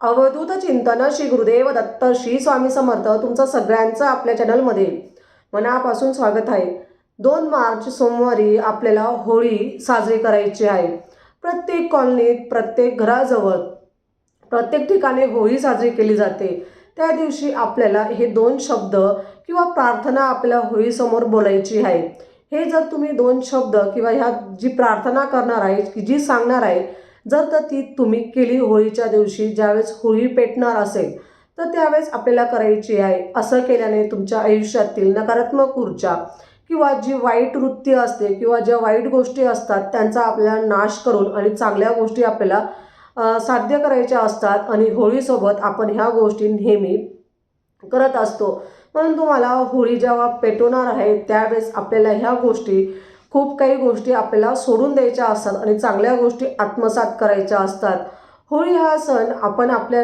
अवधूत चिंतन श्री गुरुदेव दत्त श्री स्वामी समर्थ तुमचं सगळ्यांचं आपल्या चॅनलमध्ये मनापासून स्वागत आहे। 2 मार्च सोमवारी आपल्याला होळी साजरी करायची आहे। प्रत्येक कॉलनीत, प्रत्येक घराजवळ, प्रत्येक ठिकाणी होळी साजरी केली जाते। त्या दिवशी आपल्याला हे 2 शब्द किंवा प्रार्थना आपल्या होळीसमोर बोलायची आहे। हे जर तुम्ही 2 शब्द किंवा ह्या जी प्रार्थना करणार आहे, की जी सांगणार आहे, जर तर ती तुम्ही केली होळीच्या दिवशी ज्यावेळेस होळी पेटणार असेल तर त्यावेळेस आपल्याला करायची आहे। असं केल्याने तुमच्या आयुष्यातील नकारात्मक ऊर्जा किंवा जी वाईट वृत्ती असते किंवा ज्या वाईट गोष्टी असतात त्यांचा आपल्याला नाश करून आणि चांगल्या गोष्टी आपल्याला साध्य करायच्या असतात। आणि होळीसोबत आपण ह्या गोष्टी नेहमी करत असतो। म्हणून तुम्हाला होळी जेव्हा पेटवणार आहे त्यावेळेस आपल्याला ह्या गोष्टी खूप काही गोष्टी आपल्याला सोडून द्यायच्या असतात आणि चांगल्या गोष्टी आत्मसात करायच्या असतात। होळी हा सण आपण आपल्या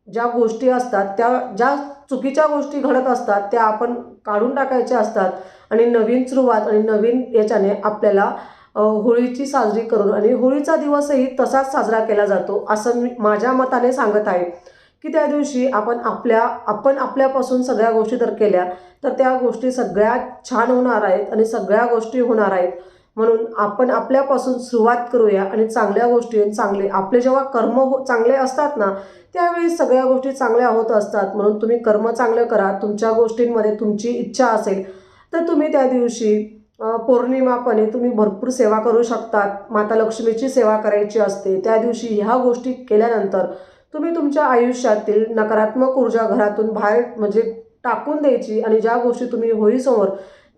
ज्या गोष्टी असतात त्या ज्या चुकीच्या गोष्टी घडत असतात त्या आपण काढून टाकायच्या असतात आणि नवीन सुरुवात आणि नवीन याच्याने आपल्याला होळीची साजरी करून आणि होळीचा दिवसही तसाच साजरा केला जातो असं मी माझ्या मताने सांगत आहे। की त्या दिवशी आपण आपल्यापासून सगळ्या गोष्टी जर केल्या तर त्या गोष्टी सगळ्यात छान होणार आहेत आणि सगळ्या गोष्टी होणार आहेत। म्हणून आपण आपल्यापासून सुरुवात करूया आणि चांगल्या गोष्टी चांगले आपले जेव्हा कर्म चांगले असतात ना त्यावेळी सगळ्या गोष्टी चांगल्या होत असतात। म्हणून तुम्ही कर्म चांगलं करा। तुमच्या गोष्टींमध्ये तुमची इच्छा असेल तर तुम्ही त्या दिवशी पौर्णिमापणे तुम्ही भरपूर सेवा करू शकतात। माता लक्ष्मीची सेवा करायची असते। त्या दिवशी ह्या गोष्टी केल्यानंतर तुम्ही तुमच्या आयुष्यातील नकारात्मक ऊर्जा घरातून बाहेर म्हणजे टाकून द्यायची आणि ज्या गोष्टी तुम्ही होळीसमोर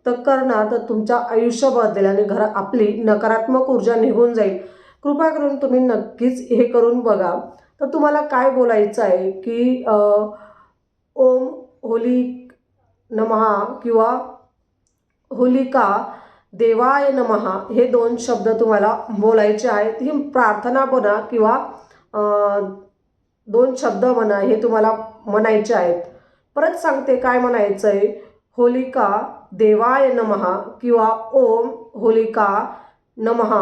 तर करणार तर तुमचं आयुष्य बदलेल आणि आपली नकारात्मक ऊर्जा निघून जाईल। कृपा करून तुम्ही नक्कीच हे करून बघा। तर तुम्हाला काय बोलायचं आहे की ओम होली नमः किंवा होलिका देवाय नमः हे 2 शब्द तुम्हाला बोलायचे आहेत। ही प्रार्थना म्हणा किंवा 2 शब्द म्हणा हे तुम्हाला म्हणायचे आहेत। परत सांगते काय म्हणायचं आहे, होलिका देवाय नमः किंवा ओम होलिका नमः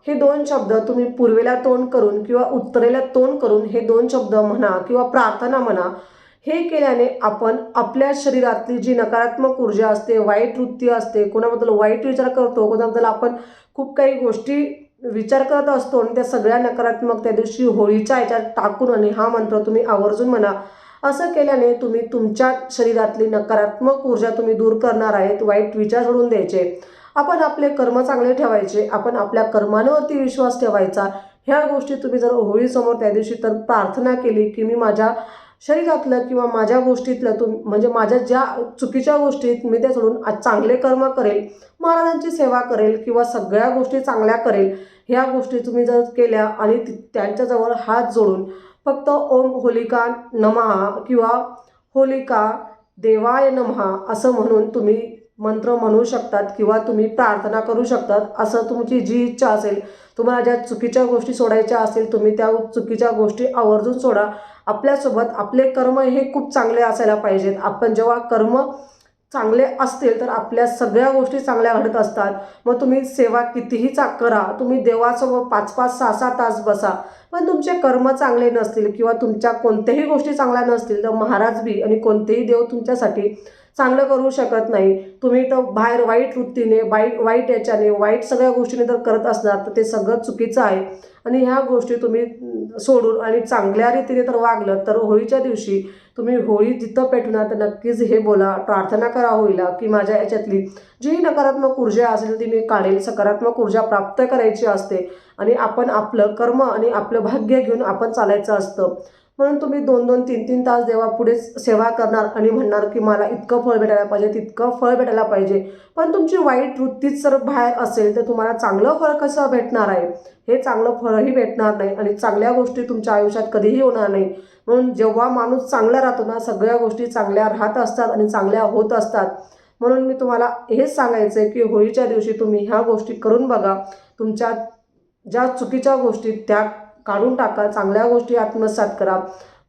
हे 2 शब्द तुम्ही पूर्वेला तोंड करून किंवा उत्तरेला तोंड करून हे 2 शब्द म्हणा किंवा प्रार्थना म्हणा। हे केल्याने आपण आपल्या शरीरातली जी नकारात्मक ऊर्जा असते, वाईट वृत्ती असते, कोणाबद्दल वाईट विचार करतो, कोणाबद्दल आपण खूप काही गोष्टी विचार करत असतो आणि त्या सगळ्या नकारात्मक त्या दिवशी होळीच्या ह्याच्यात टाकून आणि हा मंत्र तुम्ही आवर्जून म्हणा। असं केल्याने तुम्ही तुमच्या शरीरातली नकारात्मक ऊर्जा तुम्ही दूर करणार आहेत। वाईट विचार सोडून द्यायचे, आपण आपले कर्म चांगले ठेवायचे, आपण आपल्या कर्मांवरती विश्वास ठेवायचा। ह्या गोष्टी तुम्ही जर होळीसमोर त्या दिवशी तर प्रार्थना केली की मी माझ्या शरीरातलं किंवा माझ्या गोष्टीतलं म्हणजे माझ्या ज्या चुकीच्या गोष्टीत मी त्या सोडून आज चांगले कर्म करेल, महाराजांची सेवा करेल किंवा सगळ्या गोष्टी चांगल्या करेल। ह्या गोष्टी तुम्ही जर केल्या आणि त्यांच्याजवळ हात जोडून फक्त ओम होलिका नमः किंवा होलिका देवाय नमः असं म्हणून तुम्ही मंत्र म्हणू शकतात किंवा तुम्ही प्रार्थना करू शकतात। असं तुमची जी इच्छा असेल, तुम्हाला ज्या चुकीच्या गोष्टी सोडायच्या असतील तुम्ही त्या चुकीच्या गोष्टी आवर्जून सोडा। आपल्यासोबत आपले कर्म हे खूप चांगले असायला पाहिजेत। आपण जेव्हा कर्म चांगले असतील तर आपल्या सगळ्या गोष्टी चांगल्या घडत असतात। मग तुम्ही सेवा कितीही करा, तुम्ही देवासमोर 5-5, 6-6 तास बसा, पण तुमचे कर्म चांगले नसतील किंवा तुमच्या कोणत्याही गोष्टी चांगल्या नसतील तर महाराज बी आणि कोणतेही देव तुमच्यासाठी चांगलं करू शकत नाही। तुम्ही तर बाहेर वाईट वृत्तीने वाईट याच्याने वाईट सगळ्या गोष्टीने जर करत असणार तर ते सगळं चुकीचं आहे। आणि ह्या गोष्टी तुम्ही सोडून आणि चांगल्या रीतीने तर वागलं तर होळीच्या दिवशी तुम्ही होळी जिथं पेटवणार तर नक्कीच हे बोला, प्रार्थना करा होळीला की माझ्या याच्यातली जी नकारात्मक ऊर्जा असेल ती मी काढेल, सकारात्मक ऊर्जा प्राप्त करायची असते आणि आपण आपलं कर्म आणि आपलं भाग्य घेऊन आपण चालायचं असतं। म्हणून तुम्ही 2-2, 3-3 तास देवापुढे सेवा करणार आणि म्हणणार की मला इतकं फळ भेटायला पाहिजे, तितकं फळ भेटायला पाहिजे, पण तुमची वाईट वृत्तीच जर बाहेर असेल तर तुम्हाला चांगलं फळ कसं भेटणार आहे? हे चांगलं फळही भेटणार नाही आणि चांगल्या गोष्टी तुमच्या आयुष्यात कधीही होणार नाही। म्हणून जेव्हा माणूस चांगला राहतो ना सगळ्या गोष्टी चांगल्या राहत असतात आणि चांगल्या होत असतात। म्हणून मी तुम्हाला हेच सांगायचं आहे की होळीच्या दिवशी तुम्ही ह्या गोष्टी करून बघा। तुमच्या ज्या चुकीच्या गोष्टी त्या काढून टाका, चांगल्या गोष्टी आत्मसात करा।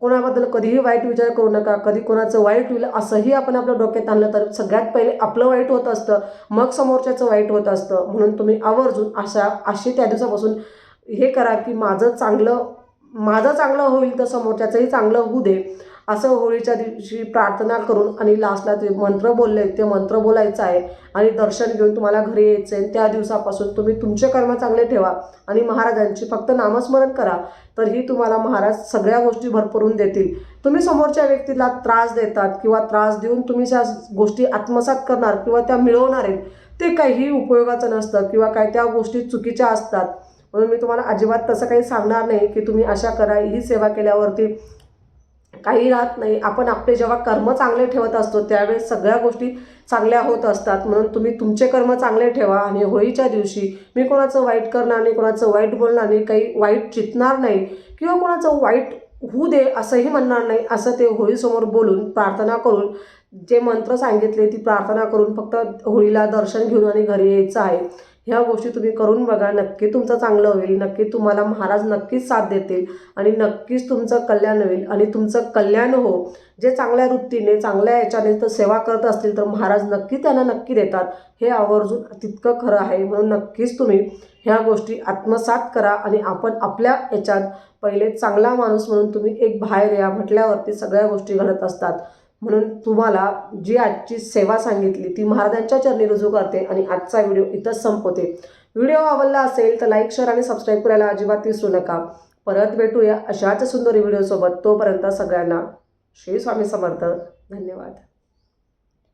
कोणाबद्दल कधीही वाईट विचार करू नका, कधी कोणाचं वाईट होईल असंही आपण आपल्या डोक्यात आणलं तर सगळ्यात पहिले आपलं वाईट होत असतं, मग समोरच्याचं वाईट होत असतं। म्हणून तुम्ही आवर्जून अशी त्या दिवसापासून हे करा की माझं चांगलं माझं चांगलं होईल तर समोरच्याचंही चांगलं होऊ दे, असं होळीच्या दिवशी प्रार्थना करून आणि लास्टला ते मंत्र बोलले ते मंत्र बोलायचं आहे आणि दर्शन घेऊन तुम्हाला घरी यायचं आहे. त्या दिवसापासून तुम्ही तुमचे कर्म चांगले ठेवा आणि महाराजांची फक्त नामस्मरण करा, तरीही तुम्हाला महाराज सगळ्या गोष्टी भरभरून देतील. तुम्ही समोरच्या व्यक्तीला त्रास देतात किंवा त्रास देऊन तुम्ही ज्या गोष्टी आत्मसात करणार किंवा त्या मिळवणार आहेत ते काहीही उपयोगाचं नसतं किंवा काय त्या गोष्टी चुकीच्या असतात. म्हणून मी तुम्हाला अजिबात तसं काही सांगणार नाही की तुम्ही अशा करा. ही सेवा केल्यावरती काही राहत नाही. आपण आपले जेव्हा कर्म चांगले ठेवत असतो त्यावेळेस सगळ्या गोष्टी चांगल्या होत असतात. म्हणून तुम्ही तुमचे कर्म चांगले ठेवा आणि होळीच्या दिवशी मी कोणाचं वाईट करणार नाही, कोणाचं वाईट बोलणार नाही, काही वाईट चितणार नाही किंवा कोणाचं वाईट होऊ दे असंही म्हणणार नाही. असं ते होळीसमोर बोलून प्रार्थना करून जे मंत्र सांगितले ती प्रार्थना करून फक्त होळीला दर्शन घेऊन आणि घरी यायचं आहे. ह्या गोष्टी तुम्ही करून बघा, नक्की तुमचं चांगलं होईल. नक्की तुम्हाला महाराज नक्कीच साथ देतील आणि नक्कीच तुमचं कल्याण होईल आणि तुमचं कल्याण हो. जे चांगल्या वृत्तीने चांगल्या याच्याने तर सेवा करत असतील तर महाराज नक्की त्यांना नक्की देतात. हे आवर्जून तितकं खरं आहे. म्हणून नक्कीच तुम्ही ह्या गोष्टी आत्मसात करा आणि आपण आपल्या याच्यात पहिले चांगला माणूस म्हणून तुम्ही एक बाहेर या म्हटल्यावरती सगळ्या गोष्टी घडत असतात. म्हणून तुम्हाला जी आजची सेवा सांगितली ती महाराजांच्या चरणी रुजू करते आणि आजचा व्हिडिओ इथंच संपवते. व्हिडिओ आवडला असेल तर लाईक, शेअर आणि सबस्क्राईब करायला अजिबात विसरू नका. परत भेटूया अशाच सुंदर व्हिडिओसोबत. तोपर्यंत सगळ्यांना श्री स्वामी समर्थ. धन्यवाद.